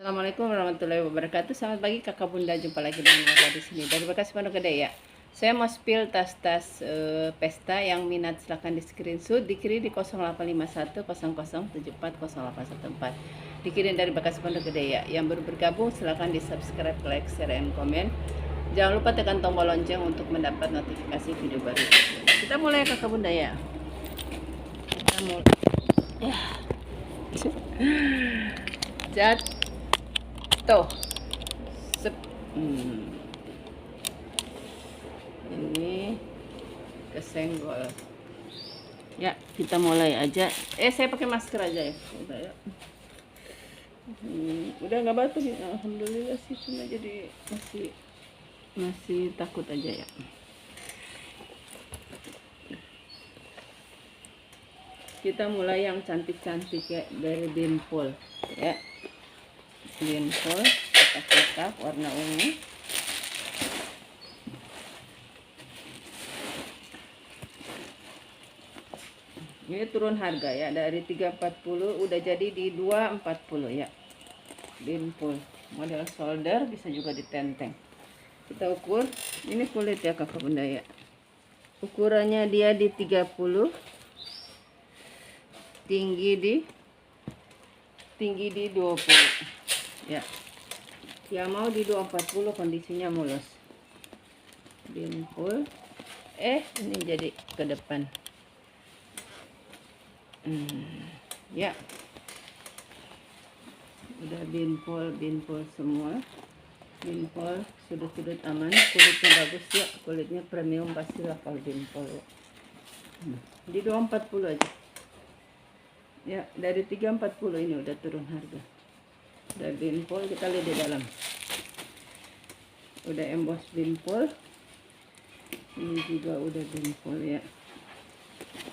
Assalamualaikum warahmatullahi wabarakatuh. Selamat pagi kakak bunda, jumpa lagi dengan Warga di sini dari Bekasi Pondok Gede ya. Saya mau spill tas-tas pesta, yang minat silahkan di screenshot, dikirim di 0851 0074 0814. Dikirim dari Bekasi Pondok Gede ya. Yang baru bergabung silahkan di subscribe, like, share, and komen. Jangan lupa tekan tombol lonceng untuk mendapat notifikasi video baru. Kita mulai kakak bunda ya. Kita mulai. Ya. Jatuh. Sep. Ini kesenggol ya. Kita mulai aja. Saya pakai masker aja ya. Udah ya. Udah nggak batuk ya. Alhamdulillah sih, cuma jadi masih takut aja ya. Kita mulai yang cantik-cantik ya, dari Binpool ya. Binpool kotak-kotak warna ungu. Ini turun harga ya, dari 340 udah jadi di 240 ya. Binpool model solder, bisa juga ditenteng. Kita ukur, ini kulit ya kakak bunda ya. Ukurannya dia di 30, tinggi di 20 ya. Yang mau di 240 kondisinya mulus. Binpool ini jadi ke depan. Ya, udah binpool semua. Binpool sudut-sudut aman, kulitnya bagus ya, kulitnya premium pastilah kalau binpool ya. Di 240 aja ya, dari 340 ini udah turun harga. Udah binpool, kita lihat di dalam udah emboss binpool. Ini juga udah binpool ya.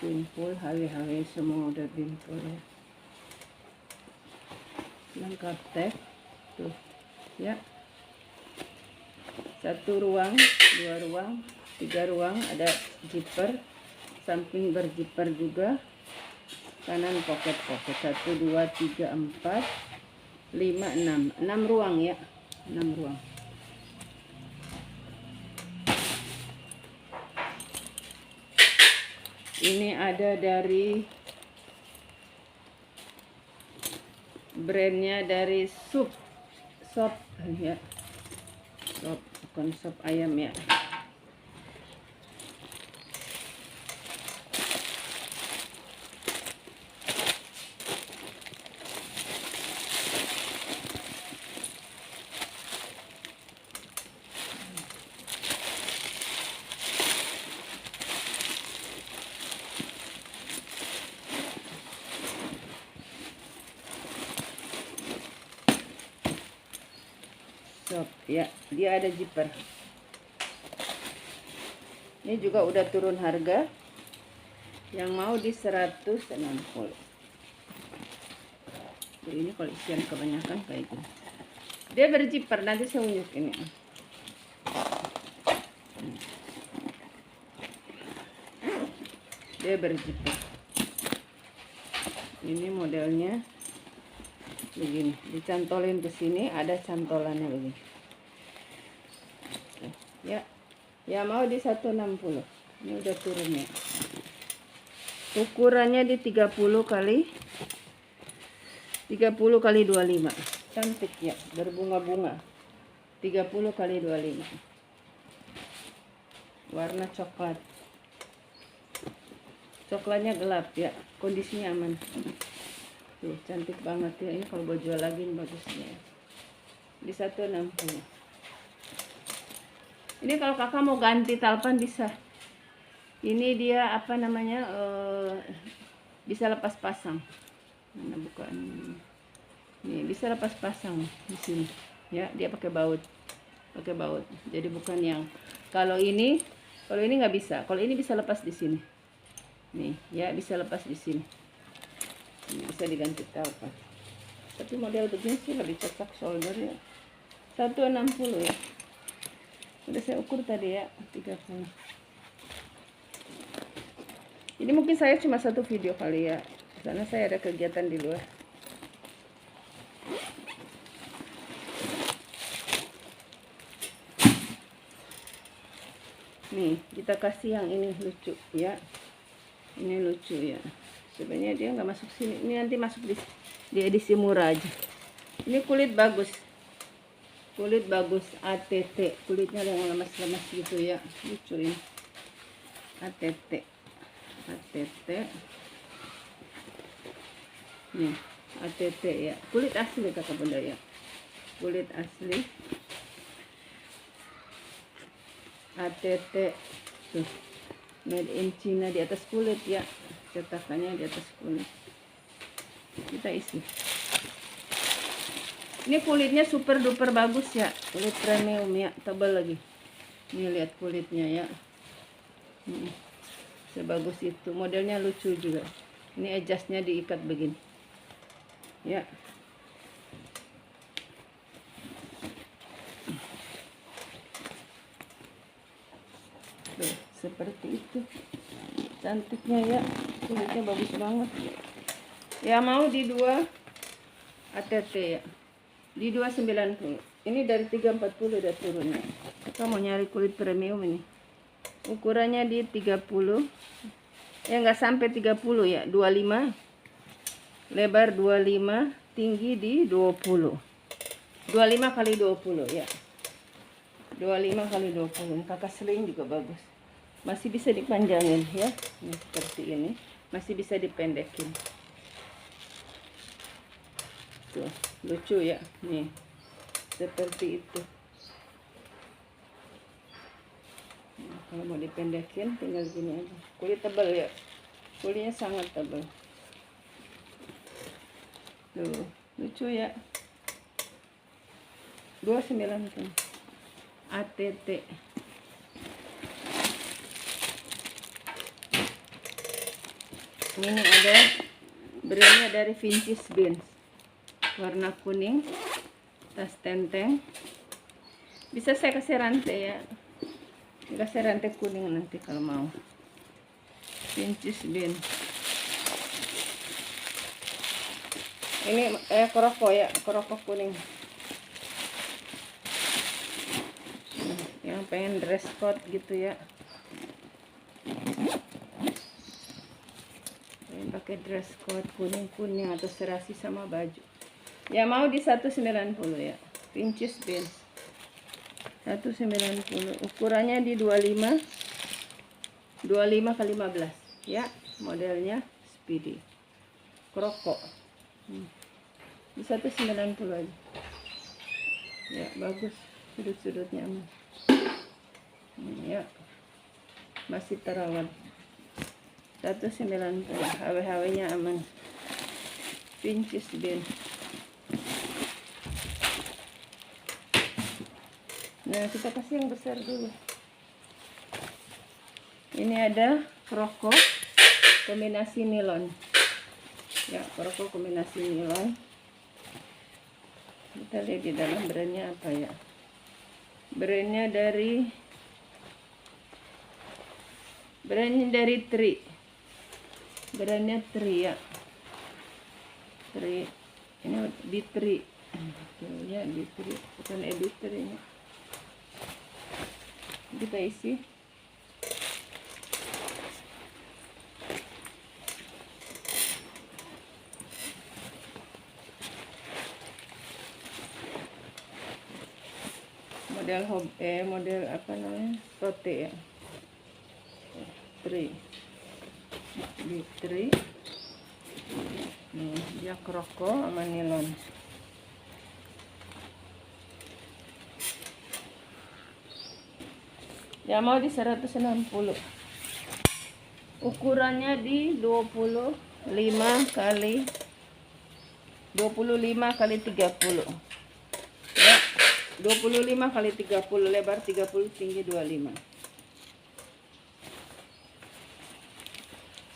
Binpool, HW semua udah binpool ya. Lengkap tag tuh ya. 1 ruang, 2 ruang, 3 ruang, ada zipper, samping berzipper juga, kanan pocket 1 2 3 4 5 6 ruang ya. 6 ruang. Ini ada dari brandnya, dari Shop ya. Shop, bukan Shop ayam ya. Shop ya, dia ada zipper. Ini juga udah turun harga. Yang mau di 160. Jadi ini kalau isian kebanyakan kayak gitu. Dia berzipper, nanti saya unjukin ya. Dia berzipper. Ini modelnya begini, dicantolin ke sini, ada cantolannya begini ya. Ya mau di 160. Ini udah turun ya. Ukurannya di 30 kali 25. Cantik ya, berbunga-bunga. 30 kali 25. Warna coklat. Coklatnya gelap ya, kondisinya aman. Tuh, cantik banget ya. Ini kalau gue jual lagi bagusnya di 160. Ini kalau kakak mau ganti talpan bisa. Ini dia apa namanya, bisa lepas pasang. Mana bukan ini, bisa lepas pasang di sini ya. Dia pakai baut, jadi bukan yang kalau ini nggak bisa. Kalau ini bisa lepas di sini nih ya, bisa lepas di sini. Bisa diganti talpan, tapi model begini sih lebih cocok solder ya. 160 ya. Udah saya ukur tadi ya, 30. Ini mungkin saya cuma satu video kali ya, karena saya ada kegiatan di luar. Nih, kita kasih yang ini lucu ya. Ini lucu ya. Sebenarnya dia nggak masuk sini. Ini nanti masuk di edisi murah aja. Ini kulit bagus. Kulit bagus ATT. Kulitnya yang lemas-lemas gitu ya. Lucu ini. ATT. ATT. Nih, ATT ya. Kulit asli kata Bunda ya. Kulit asli. ATT tuh, made in China, di atas kulit ya, cetakannya di atas kulit. Kita isi. Ini kulitnya super duper bagus ya, kulit premium ya, tebal lagi. Ini lihat kulitnya ya, sebagus itu. Modelnya lucu juga. Ini adjustnya diikat begini ya. Tuh, seperti itu cantiknya ya, kulitnya bagus banget ya. Mau di 2 ATT ya, di 290. Ini dari 340 udah turunnya. Kita mau nyari kulit premium ini, ukurannya di 30 ya, nggak sampai 30 ya, 25, lebar 25, tinggi di 20, 25 kali 20 ya, 25 kali 20. Kakak sling juga bagus, masih bisa dipanjangin ya. Ini seperti ini, masih bisa dipendekin tuh, lucu ya. Nih seperti itu. Nah, kalau mau dipendekin tinggal gini aja. Kulit tebal ya, kulitnya sangat tebal tuh, lucu ya. 290 ATT. Ini ada brandnya dari Vintage Beans, warna kuning, tas tenteng. Bisa saya kasih rantai ya, kasih rantai kuning nanti kalau mau. Vintage Beans. Ini koroko ya, koroko kuning. Yang pengen dress code gitu ya, pengen pakai dress code kuning-kuning atau serasi sama baju ya. Mau di 190 ya, Vintage Beans 190. Ukurannya di 25 kali 15 ya. Modelnya Speedy kroko. Di 190 aja ya, bagus, sudut-sudutnya aman ya, masih terawat. 190, HW-HW-nya aman. Vintage Beans. Nah, kita kasih yang besar dulu. Ini ada kroko kombinasi nilon ya, kroko kombinasi nilon. Kita lihat di dalam brandnya apa ya. Brandnya dari Tri. Brandnya Tri ya. Tri. Ini di Tri. Ya, di Tri. Bukan editor ini. Kita isi. Model apa namanya, prote ya, Tri. Di Tri. Nih, dia kroko sama nilon. Ya, mau di 160. Ukurannya di 25 kali 30 ya, 25 kali 30, lebar 30, tinggi 25.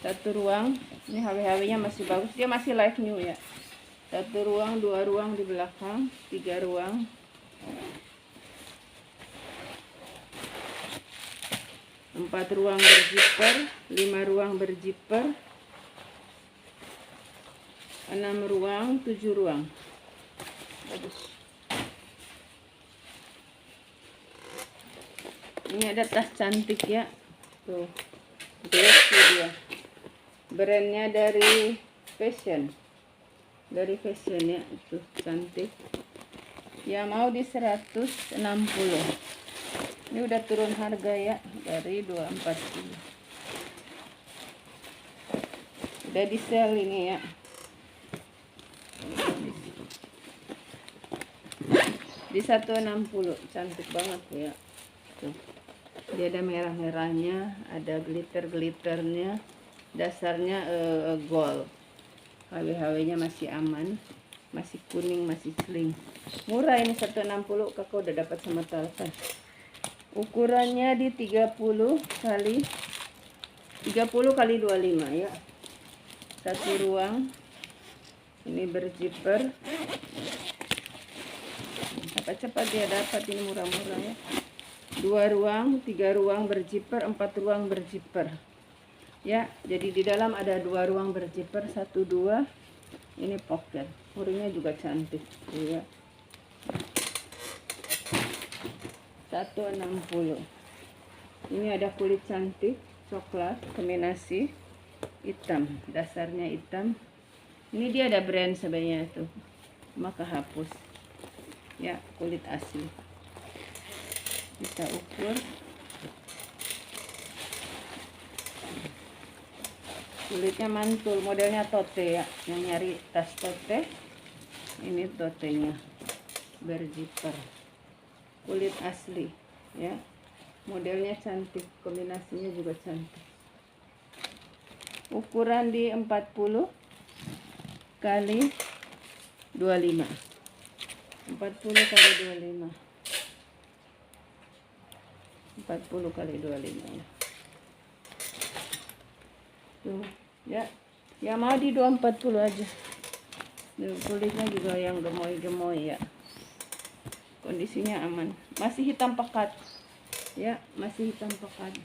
Satu ruang. Ini HW-HW-nya masih bagus, dia masih live new ya. Satu ruang, 2 ruang di belakang, 3 ruang, 4 ruang berzipper, 5 ruang berzipper, 6 ruang, 7 ruang. Bagus. Ini ada tas cantik ya. Tuh. Dressy dia. Brandnya dari fashion. Dari fashion ya. Tuh cantik. Ya mau di 160. Ini udah turun harga ya. Dari 240. Udah di sale ini ya. Di 160. Cantik banget ya. Tuh. Dia ada merah-merahnya, ada glitter-glitternya, dasarnya gold. HW-HW-nya masih aman, masih kuning, masih sling. Murah ini 160, kakak udah dapat sama Talpa. Ukurannya di 30 kali 25 ya. Satu ruang. Ini berzipper. Cepat-cepat dia dapat, ini murah-murah ya. 2 ruang, 3 ruang berzipper, 4 ruang berzipper. Ya, jadi di dalam ada 2 ruang berzipper, 1 2. Ini pocket. Orinya juga cantik, ya. 160. Ini ada kulit cantik, coklat, kombinasi hitam, dasarnya hitam. Ini dia ada brand sebenarnya tuh, maka hapus. Ya, kulit asli. Kita ukur. Kulitnya mantul, modelnya tote ya. Yang nyari tas tote, ini totenya berzipper. Kulit asli ya. Modelnya cantik, kombinasinya juga cantik. Ukuran di 40 kali 25. 40 kali 25. 40 kali 25 ya. Tuh, ya. Ya mau di 240 aja. Tuh, kulitnya juga yang gemoy-gemoy ya. Kondisinya aman. Masih hitam pekat. Ya, masih hitam pekat.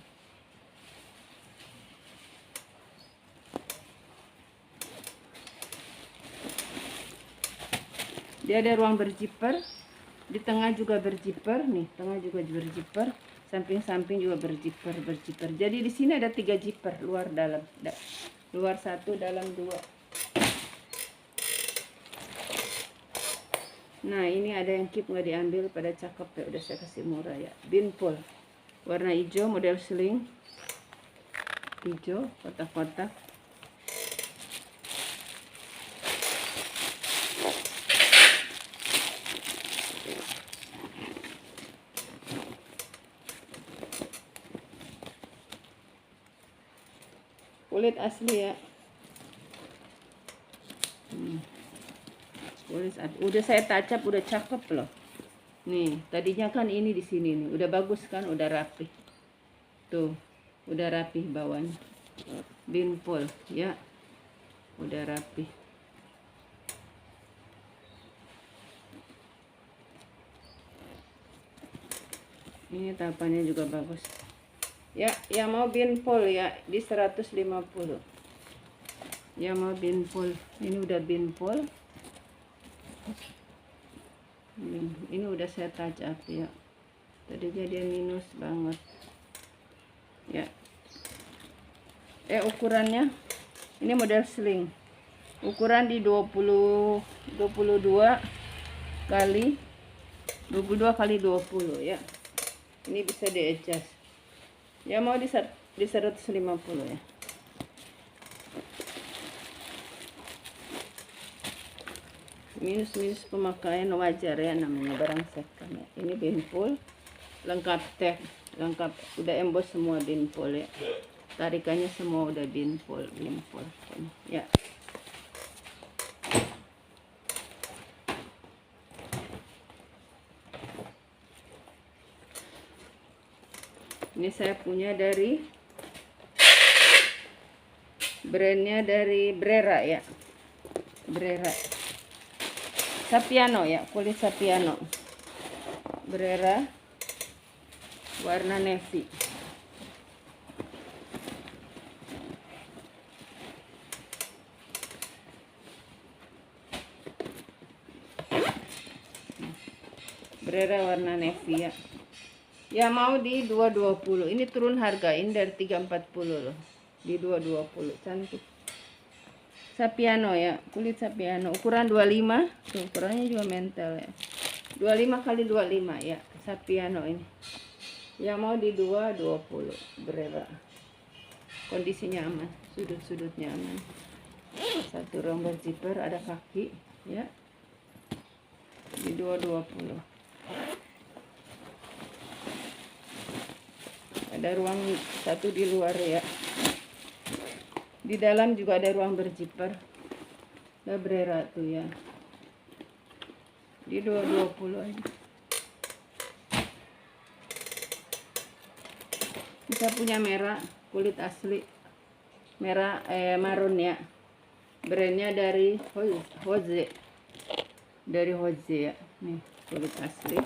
Dia ada ruang berzipper. Di tengah juga berzipper nih, tengah juga berzipper. Samping-samping juga berzipper. Jadi di sini ada 3 zipper, luar dalam. Luar 1, dalam 2. Nah, ini ada yang keep nggak diambil, pada cakep ya, udah saya kasih murah ya. Binpol. Warna hijau, model sling. Hijau, kotak-kotak. Kulit asli ya. Kulit asli. Udah saya touch up, udah cakep loh. Nih, tadinya kan ini di sini nih, udah bagus kan, udah rapi. Tuh, udah rapi bawahnya. Binpol ya. Udah rapi. Ini tapannya juga bagus. Ya, yang mau binpol ya di 150. Ya mau binpol. Ini udah binpol. Ini udah saya touch up ya. Tadinya dia minus banget. Ya. Ukurannya ini model sling. Ukuran di 22 kali 20 ya. Ini bisa di adjust. Ya mau di 150 ya. Minus pemakaian wajar ya, namanya barang second ya. Ini binpol lengkap tag, lengkap udah emboss semua binpol ya. Tarikannya semua udah binpol ya. Ini saya punya dari brandnya dari Brera ya. Brera. Sapiano ya, kulit Sapiano. Brera. Warna navy. Brera warna navy ya. Ya mau di 220. Ini turun harga, ini dari 340 loh. Di 220, cantik. Sapiano ya, kulit sapiano. Ukuran 25. Tuh, ukurannya juga mental ya. 25 kali 25 ya, sapiano ini. Yang mau di 220 Brera. Kondisinya aman, sudut-sudutnya aman. Satu romber zipper, ada kaki ya. Di 220. Ada ruang satu di luar ya. Di dalam juga ada ruang berzipper. Brera tuh ya. Di 220 aja. Kita punya merah, kulit asli. Merah marun ya. Brandnya dari Jose. Dari Jose ya. Nih, kulit asli.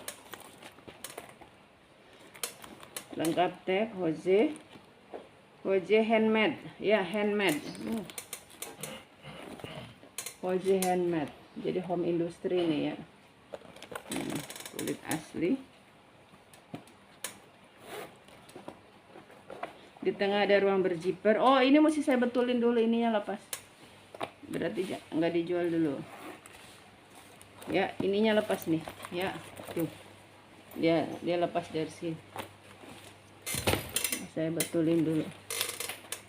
Lengkap tag Jose handmade ya, handmade. Jose handmade, jadi home industry nih ya. Kulit asli. Di tengah ada ruang berzipper. Oh, ini mesti saya betulin dulu, ininya lepas, berarti nggak dijual dulu ya. Ininya lepas nih ya, tuh dia lepas dari sini. Saya betulin dulu.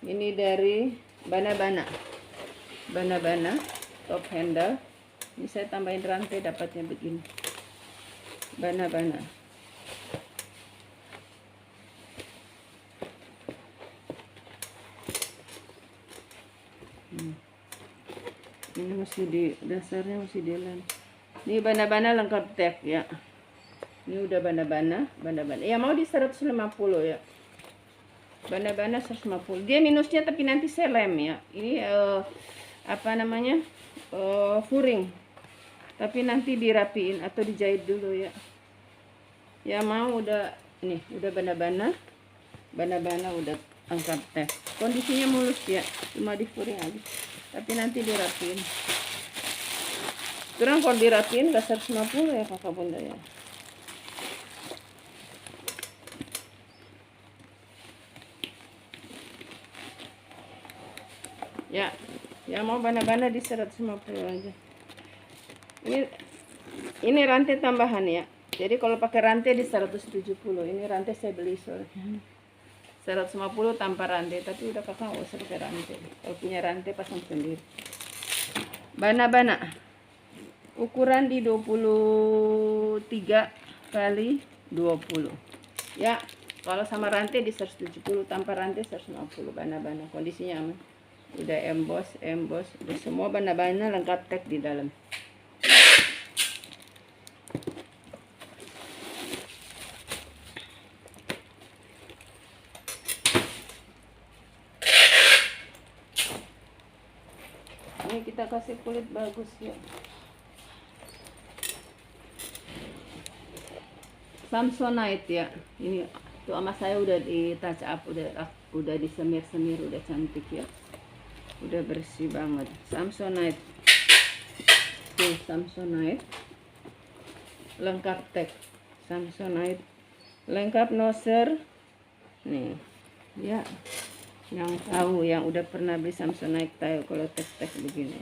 Ini dari Bana top handle. Ini saya tambahin rantai, dapatnya begini. Bana. Ini mesti di dasarnya, mesti dilem. Ini Bana lengkap tag ya. Ini udah Bana. Ya mau di 150 ya. Bana 150. Dia minusnya tapi nanti saya lem ya. Ini apa namanya? Furing. Tapi nanti dirapiin atau dijahit dulu ya. Ya mau udah ini, udah Bana udah angkat teh. Kondisinya mulus ya. Cuma di furing aja. Tapi nanti dirapiin. Kurang kalau dirapiin enggak 150 ya kakak bunda ya. Ya mau Bana di 150 aja. Ini rantai tambahan ya. Jadi kalau pakai rantai di 170. Ini rantai saya beli soalnya. 150 tanpa rantai, tapi udah kakak nggak usah pakai rantai. Kalau punya rantai pasang sendiri. Bana. Ukuran di 23 kali 20. Ya, kalau sama rantai di 170, tanpa rantai 150. Bana. Kondisinya aman. Udah emboss, udah semua Bana lengkap tag di dalam. Ini kita kasih kulit bagus ya. Samsonite ya. Ini tuh sama saya udah di touch up, udah disemir-semir, udah cantik ya. Udah bersih banget. Samsonite. Tuh Samsonite. Lengkap tag. Samsonite. Lengkap noser. Nih. Ya. Yang tahu, yang udah pernah beli Samsonite tahu kalau tag begini.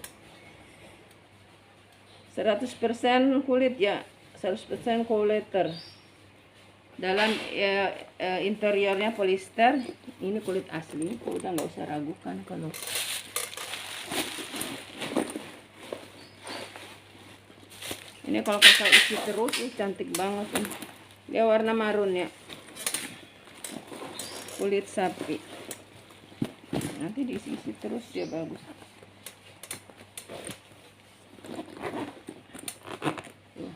100% kulit ya. 100% collater. Dalam interiornya polister. Ini kulit asli. Udah nggak usah ragukan kalau ini kalau kakak isi terus, cantik banget. Dia warna marun ya. Kulit sapi. Nanti diisi terus dia bagus. Tuh,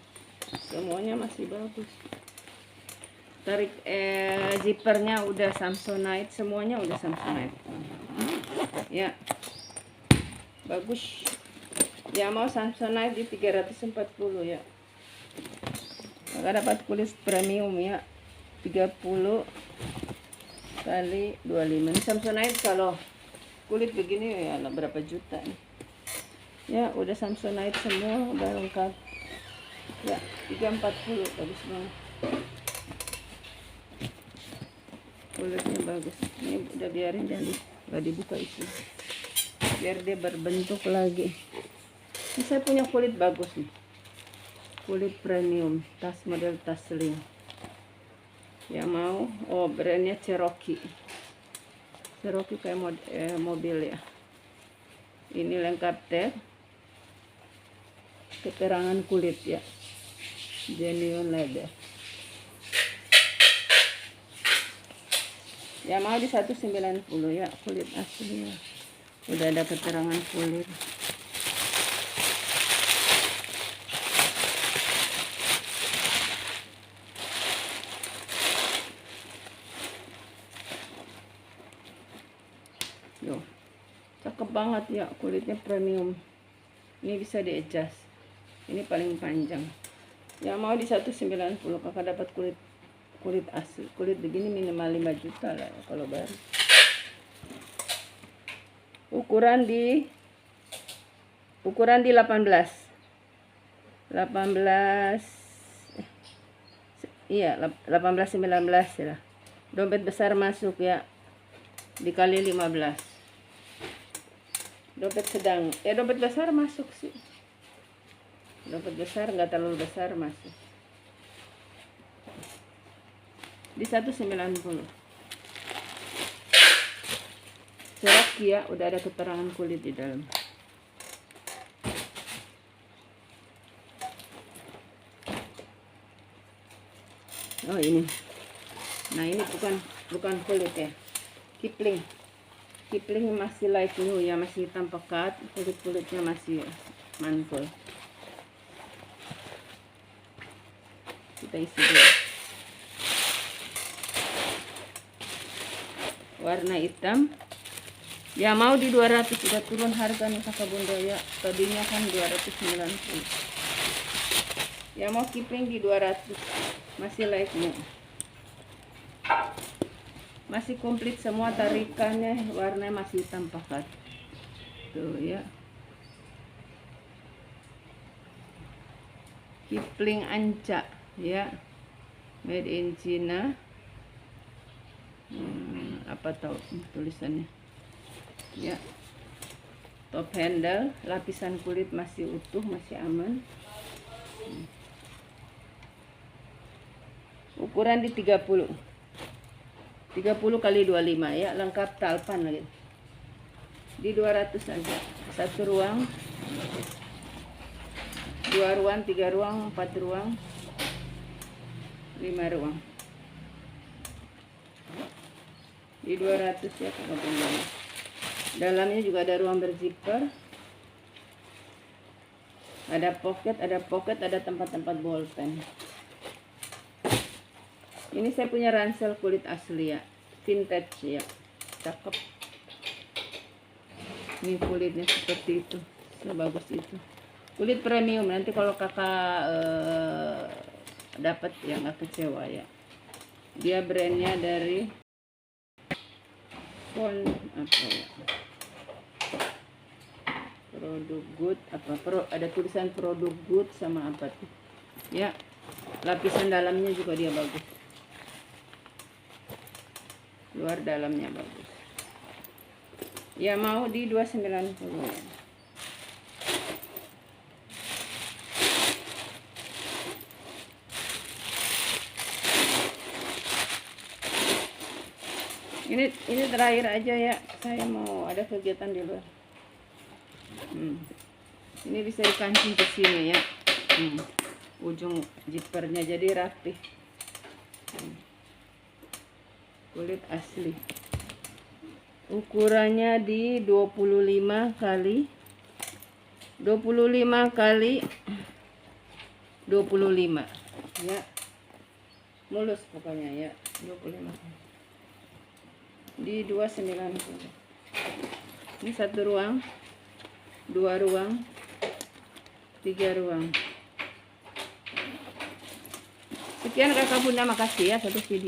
semuanya masih bagus. Tarik zippernya udah Samsonite, semuanya udah Samsonite. Ya. Bagus. Ya mau Samsonite di 340 ya. Maka dapat kulit premium ya. 30 kali 25. Ini Samsonite kalau kulit begini ya berapa juta nih. Ya udah Samsonite semua, udah lengkap. Ya 340 bagus banget. kulitnya bagus. Ini udah biarin dan nggak dibuka itu, biar dia berbentuk lagi. Ini saya punya kulit bagus nih, kulit premium, tas model tas sling. Yang mau, oh brandnya Cherokee kayak mobil ya. Ini lengkap keterangan kulit ya, genuine leather. Ya mau di 190 ya, kulit asli ya. Udah ada keterangan kulit. Yo, cakep banget ya, kulitnya premium. Ini bisa di adjust. Ini paling panjang. Ya mau di 190, kakak dapat kulit asli. Kulit begini minimal 5 juta lah kalau baru. Ukuran di 18 iya 18 19 ya. Dompet besar masuk ya, dikali 15. Dompet sedang, dompet besar masuk sih. Dompet besar nggak terlalu besar masuk. Di 190. Cherokee ya, udah ada keterangan kulit di dalam. Oh ini. Nah ini bukan kulit ya. Kipling masih light new ya, masih hitam pekat, kulitnya masih mantul. Kita isi dulu. Warna hitam. Ya mau di 200, sudah turun harga nih kakak bunda ya. Tadinya kan 290. Ya mau kipling di 200. Masih light new. Masih komplit semua tarikannya, warnanya masih hitam pekat. Tuh ya. Kipling Anca ya. Made in China. Apa tahu tulisannya. Ya. Top handle, lapisan kulit masih utuh, masih aman. Ukuran di 30 kali 25 ya, lengkap talpan lagi. Di 200 aja. 1 ruang, 2 ruang, 3 ruang, 4 ruang, 5 ruang. Di 200 ya kakak bunda. Dalamnya juga ada ruang berzipper. Ada pocket, ada tempat-tempat bolpen. Ini saya punya ransel kulit asli ya, vintage ya, cakep. Ini kulitnya seperti itu, sebagus itu. Kulit premium, nanti kalau kakak dapat ya nggak kecewa ya. Dia brandnya dari apa ya? Produk good ada tulisan produk good sama apa tuh? Ya, lapisan dalamnya juga dia bagus. Luar dalamnya bagus. Ya mau di 290 ya. Ini terakhir aja ya. Saya mau ada kegiatan di luar. Ini bisa dikancing ke sini ya. Ujung zippernya jadi rapi. Kulit asli. Ukurannya di 25 kali 25 ya. Mulus pokoknya ya, 25. Di 290. Ini 1 ruang, 2 ruang, 3 ruang. Sekian kakak bunda, makasih ya satu video.